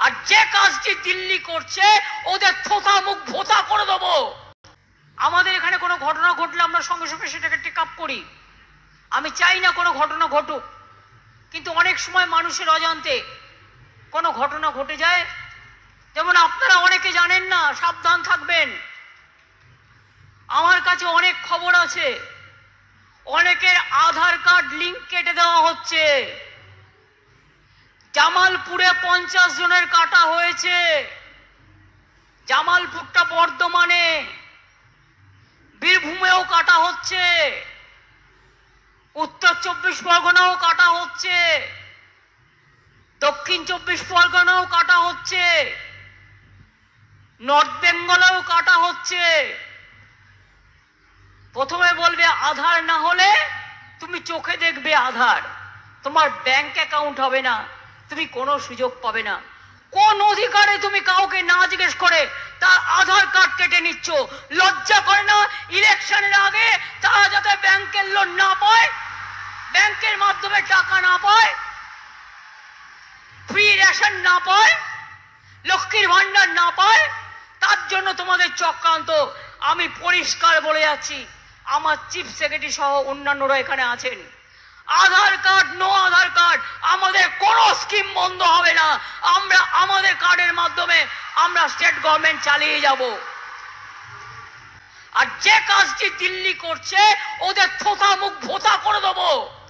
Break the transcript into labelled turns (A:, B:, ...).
A: আর যে কাজটি দিল্লি করছে ওদের থোতা মুখ ভোতা করে দেবো। আমাদের এখানে কোনো ঘটনা ঘটলে আমরা সঙ্গে সঙ্গে সেটাকে টেক আপ করি। আমি চাই না কোনো ঘটনা ঘটুক, কিন্তু অনেক সময় মানুষের অজান্তে কোনো ঘটনা ঘটে যায়। যেমন আপনারা অনেকে জানেন না, সাবধান থাকবেন। আমার কাছে অনেক খবর আছে, অনেকের আধার কার্ড লিঙ্ক কেটে দেওয়া হচ্ছে। জামালপুরে 50 জনের কাটা হয়েছে। জামালপুরটা বর্ধমানে, বীরভূমেও কাটা হচ্ছে, উত্তর 24 পরগনাও কাটা হচ্ছে, দক্ষিণ 24 পরগনাও কাটা হচ্ছে, নর্থ বেঙ্গলেও কাটা হচ্ছে। প্রথমে বলবে আধার না হলে তুমি চোখে দেখবে আধার, তোমার ব্যাংক অ্যাকাউন্ট হবে না, তুমি কোনো সুযোগ পাবে না। কোন অধিকারে তুমি কাউকে না জিজ্ঞেস করে তার আধার কার্ড কেটে নিচ্ছ? লজ্জা করে না? ইলেকশনের আগে তারা যাতে ব্যাংকের লোন না পায়, ব্যাংকের মাধ্যমে টাকা না পায়, ফ্রি রেশন না পায়, লক্ষ্মীর ভান্ডার না পায়, তার জন্য তোমাদের চক্রান্ত। আমি পরিষ্কার বলে যাচ্ছি, আমার চিফ সেক্রেটারি সহ অন্যান্যরা এখানে আছেন, আধার কার্ড নো আধার কার্ড আমাদের কোনো স্কিম বন্ধ হবে না। আমরা আমাদের কার্ডের মাধ্যমে আমরা স্টেট গভর্নমেন্ট চালিয়ে যাব। আর যে কাজটি দিল্লি করছে ওদের থোতা মুখ ভোতা করে দেবো।